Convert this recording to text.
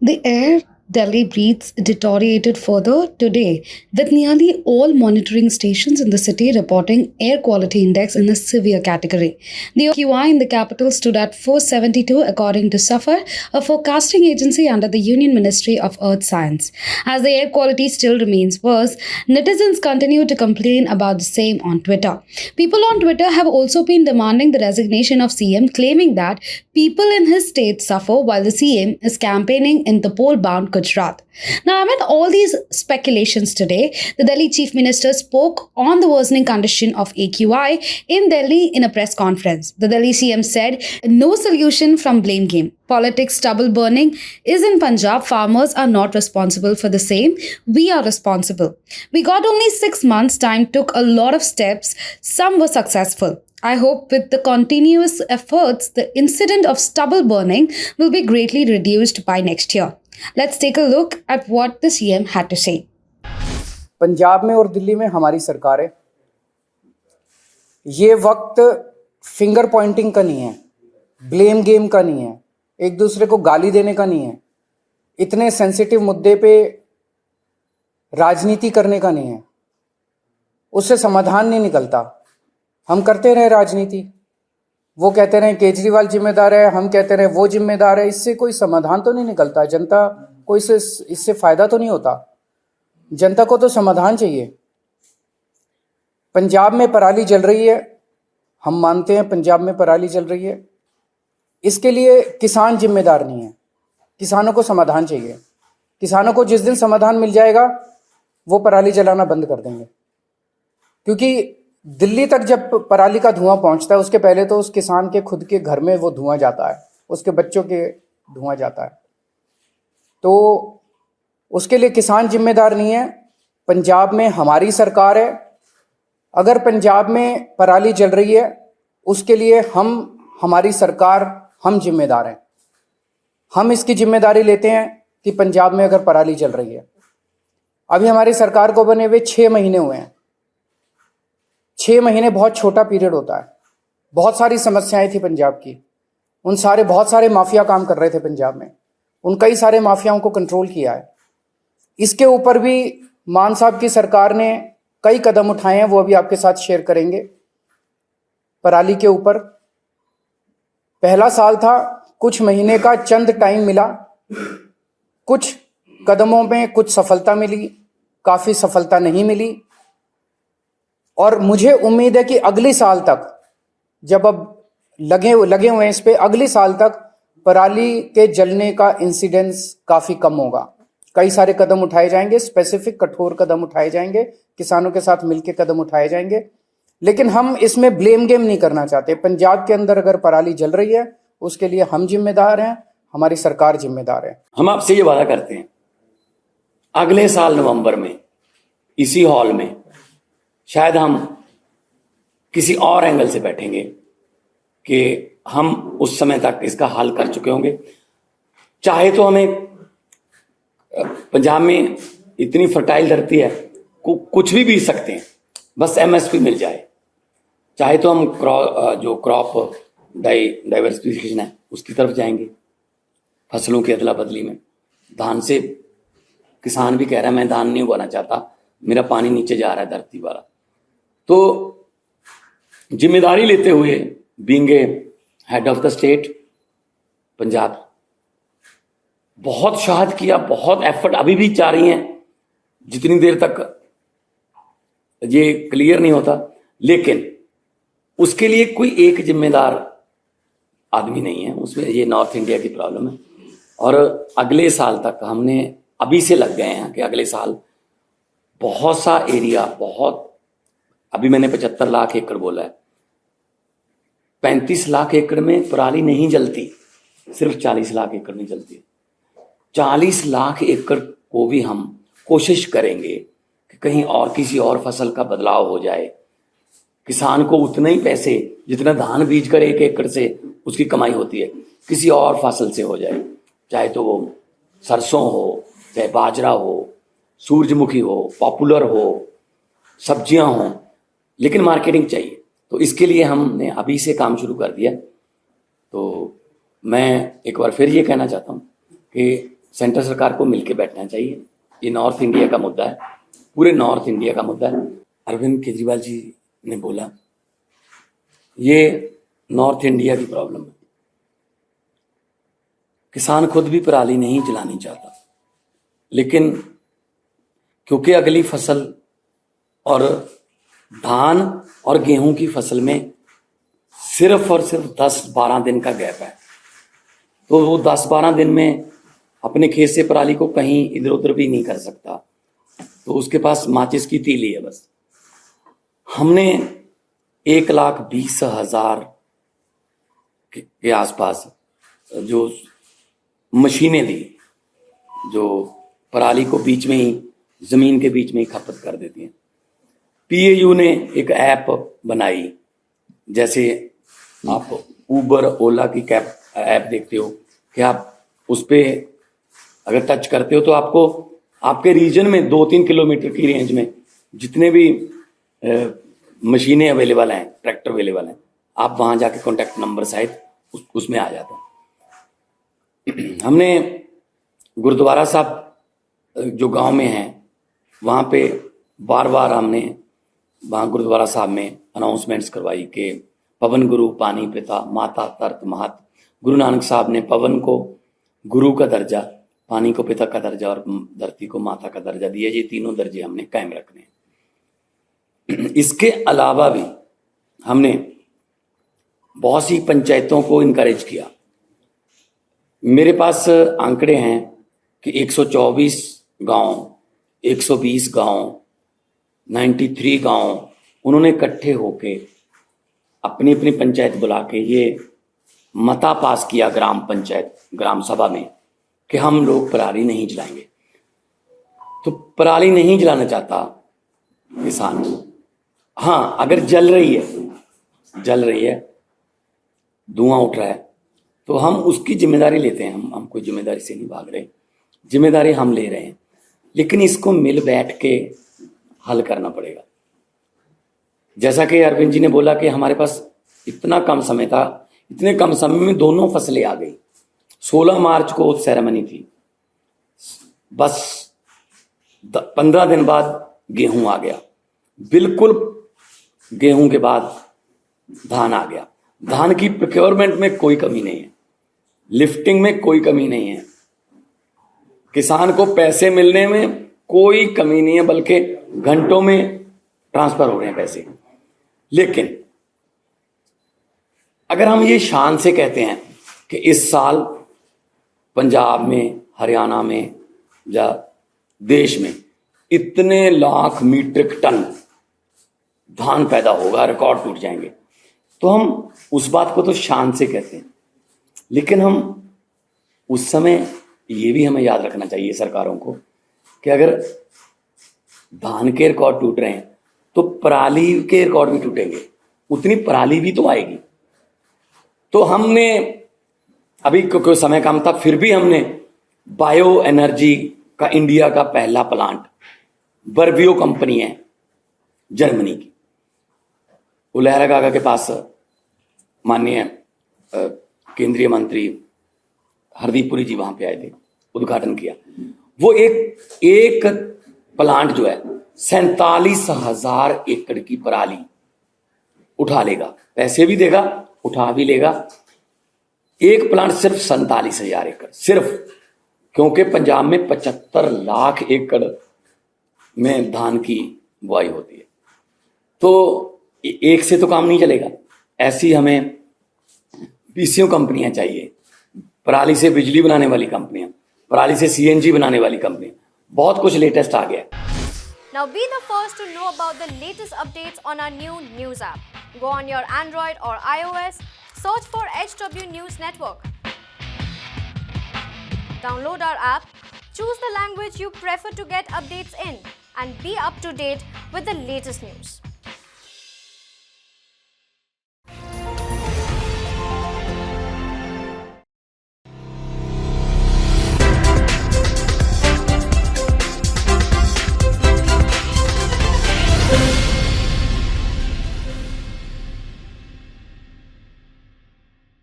The air Delhi breathes deteriorated further today, with nearly all monitoring stations in the city reporting air quality index in the severe category. The AQI in the capital stood at 472 according to SAFAR, a forecasting agency under the Union Ministry of Earth Science. As the air quality still remains worse, netizens continue to complain about the same on Twitter. People on Twitter have also been demanding the resignation of CM, claiming that people in his state suffer while the CM is campaigning in the poll-bound Gujarat. Now, amid all these speculations today, the Delhi Chief Minister spoke on the worsening condition of AQI in Delhi in a press conference. The Delhi CM said, "No solution from blame game. Politics stubble burning is in Punjab. Farmers are not responsible for the same. We are responsible. We got only 6 months time, took a lot of steps. Some were successful. I hope with the continuous efforts, the incident of stubble burning will be greatly reduced by next year." Let's take a look at what the CM had to say. Punjab में और दिल्ली में हमारी सरकार है। ये वक्त finger Poynting का नहीं है, ब्लेम गेम का नहीं है, एक दूसरे को गाली देने का नहीं है, इतने सेंसिटिव मुद्दे पे राजनीति करने का नहीं है। उससे समाधान नहीं निकलता। हम करते रहे राजनीति, वो कहते रहे केजरीवाल जिम्मेदार है, हम कहते रहे वो जिम्मेदार है, इससे कोई समाधान तो नहीं निकलता। जनता को इससे फायदा तो नहीं होता। जनता को तो समाधान चाहिए। पंजाब में पराली जल रही है, हम मानते हैं पंजाब में पराली जल रही है, इसके लिए किसान जिम्मेदार नहीं है। किसानों को समाधान चाहिए। किसानों को जिस दिन समाधान मिल जाएगा वो पराली जलाना बंद कर देंगे, क्योंकि दिल्ली तक जब पराली का धुआं पहुंचता है उसके पहले तो उस किसान के खुद के घर में वो धुआं जाता है, उसके बच्चों के धुआं जाता है। तो उसके लिए किसान जिम्मेदार नहीं है। पंजाब में हमारी सरकार है। अगर पंजाब में पराली जल रही है उसके लिए हमारी सरकार हम जिम्मेदार हैं। हम इसकी जिम्मेदारी लेते हैं कि पंजाब में अगर पराली जल रही है, अभी हमारी सरकार को बने हुए 6 महीने हुए हैं। 6 महीने बहुत छोटा पीरियड होता है। बहुत सारी समस्याएं थी पंजाब की, बहुत सारे माफिया काम कर रहे थे पंजाब में, उन कई सारे माफियाओं को कंट्रोल किया है। इसके ऊपर भी मान साहब की सरकार ने कई कदम उठाए हैं, वो अभी आपके साथ शेयर करेंगे। पराली के ऊपर पहला साल था, कुछ महीने का चंद टाइम मिला, कुछ कदमों में कुछ सफलता मिली, काफी सफलता नहीं मिली। और मुझे उम्मीद है कि अगले साल तक, जब अब लगे हुए हैं इस पे, अगले साल तक पराली के जलने का इंसिडेंस काफी कम होगा। कई सारे कदम उठाए जाएंगे, स्पेसिफिक कठोर कदम उठाए जाएंगे, किसानों के साथ मिलकर कदम उठाए जाएंगे। लेकिन हम इसमें ब्लेम गेम नहीं करना चाहते। पंजाब के अंदर अगर पराली जल रही है उसके लिए हम जिम्मेदार हैं, हमारी सरकार जिम्मेदार है। हम आपसे ये वादा करते हैं, अगले साल नवंबर में इसी हॉल में शायद हम किसी और एंगल से बैठेंगे कि हम उस समय तक इसका हल कर चुके होंगे। चाहे तो हमें, पंजाब में इतनी फर्टाइल धरती है, कुछ भी बीज सकते हैं, बस एमएसपी मिल जाए। चाहे तो हम जो क्रॉप डाइवर्सिफिकेशन है उसकी तरफ जाएंगे, फसलों की अदला बदली में। धान से किसान भी कह रहा है मैं धान नहीं उगाना चाहता, मेरा पानी नीचे जा रहा है धरती वाला। तो जिम्मेदारी लेते हुए, being a head of the state Punjab, बहुत शहाद किया, बहुत एफर्ट अभी भी जा रही हैं, जितनी देर तक ये क्लियर नहीं होता। लेकिन उसके लिए कोई एक जिम्मेदार आदमी नहीं है, उसमें ये नॉर्थ इंडिया की प्रॉब्लम है। और अगले साल तक हमने अभी से लग गए हैं कि अगले साल बहुत सा एरिया, अभी मैंने 75 लाख एकड़ बोला है, 35 लाख एकड़ में पराली नहीं जलती, सिर्फ 40 लाख एकड़ में जलती है। 40 लाख एकड़ को भी हम कोशिश करेंगे कि कहीं और किसी और फसल का बदलाव हो जाए, किसान को उतने ही पैसे जितना धान बीज कर 1 एकड़ से उसकी कमाई होती है किसी और फसल से हो जाए, चाहे तो वो सरसों हो, चाहे बाजरा हो, सूरजमुखी हो, पॉपुलर हो, सब्जियां हों, लेकिन मार्केटिंग चाहिए। तो इसके लिए हमने अभी से काम शुरू कर दिया। तो मैं एक बार फिर ये कहना चाहता हूँ कि सेंट्रल सरकार को मिलकर बैठना चाहिए। ये नॉर्थ इंडिया का मुद्दा है, पूरे नॉर्थ इंडिया का मुद्दा है। अरविंद केजरीवाल जी ने बोला ये नॉर्थ इंडिया की प्रॉब्लम है। किसान खुद भी पराली नहीं जलानी चाहता, लेकिन क्योंकि अगली फसल और धान और गेहूं की फसल में सिर्फ और सिर्फ 10-12 दिन का गैप है, तो वो 10-12 दिन में अपने खेत से पराली को कहीं इधर उधर भी नहीं कर सकता, तो उसके पास माचिस की तीली है बस। हमने 1,20,000 के आसपास जो मशीनें दी, जो पराली को बीच में ही, जमीन के बीच में ही खपत कर देती हैं। पीएयू ने एक ऐप बनाई, जैसे आप उबर ओला की कैब ऐप देखते हो कि आप उस पर अगर टच करते हो तो आपको आपके रीजन में 2-3 किलोमीटर की रेंज में जितने भी मशीनें अवेलेबल हैं, ट्रैक्टर अवेलेबल हैं, आप वहां जाके कॉन्टैक्ट नंबर सहित उसमें आ जाते हैं। हमने गुरुद्वारा साहब जो गांव में हैं वहां पे बार बार हमने वहां गुरुद्वारा साहब में अनाउंसमेंट्स करवाई कि पवन गुरु पानी पिता माता तरत महत। गुरु नानक साहब ने पवन को गुरु का दर्जा, पानी को पिता का दर्जा और धरती को माता का दर्जा दिया। ये तीनों दर्जे हमने कायम रखने हैं। इसके अलावा भी हमने बहुत सी पंचायतों को इनकरेज किया। मेरे पास आंकड़े हैं कि 124 गांव, 120 गांव, 93 गांव उन्होंने इकट्ठे होके अपनी अपनी पंचायत बुला के ये मता पास किया ग्राम पंचायत, ग्राम सभा में, कि हम लोग पराली नहीं जलाएंगे। तो पराली नहीं जलाना चाहता किसान, हाँ अगर जल रही है, धुआं उठ रहा है, तो हम उसकी जिम्मेदारी लेते हैं। हम कोई जिम्मेदारी से नहीं भाग रहे, जिम्मेदारी हम ले रहे हैं, लेकिन इसको मिल बैठ के हल करना पड़ेगा। जैसा कि अरविंद जी ने बोला कि हमारे पास इतना कम समय था, इतने कम समय में दोनों फसलें आ गई। 16 मार्च को सेरेमनी थी, बस 15 दिन बाद गेहूं आ गया, बिल्कुल गेहूं के बाद धान आ गया। धान की प्रोक्योरमेंट में कोई कमी नहीं है, लिफ्टिंग में कोई कमी नहीं है, किसान को पैसे मिलने में कोई कमी नहीं है, बल्कि घंटों में ट्रांसफर हो रहे हैं पैसे। लेकिन अगर हम ये शान से कहते हैं कि इस साल पंजाब में, हरियाणा में या देश में इतने लाख मीट्रिक टन धान पैदा होगा, रिकॉर्ड टूट जाएंगे, तो हम उस बात को तो शान से कहते हैं। लेकिन हम उस समय ये भी हमें याद रखना चाहिए सरकारों को कि अगर धान के रिकॉर्ड टूट रहे हैं तो पराली के रिकॉर्ड भी टूटेंगे, उतनी पराली भी तो आएगी। तो हमने अभी क्योंकि समय कम था, फिर भी हमने बायो एनर्जी का इंडिया का पहला प्लांट, बर्वियो कंपनी है जर्मनी की, वो लहरा गागा के पास माननीय केंद्रीय मंत्री हरदीप पुरी जी वहां पे आए थे, उद्घाटन किया। वो एक प्लांट जो है 47,000 एकड़ की पराली उठा लेगा, पैसे भी देगा, उठा भी लेगा। एक प्लांट सिर्फ 47,000 एकड़, सिर्फ क्योंकि पंजाब में 75 लाख एकड़ में धान की बुआई होती है, तो एक से तो काम नहीं चलेगा। ऐसी हमें पीसीओ कंपनियां चाहिए, पराली से बिजली बनाने वाली कंपनियां, पराली से सीएनजी बनाने वाली कंपनियां, बहुत कुछ लेटेस्ट आ गया। Now be the first to know about the latest updates on our new news app. Go on your Android or iOS, search for HW News Network. Download our app, choose the language you prefer to get updates in, and be up to date with the latest news.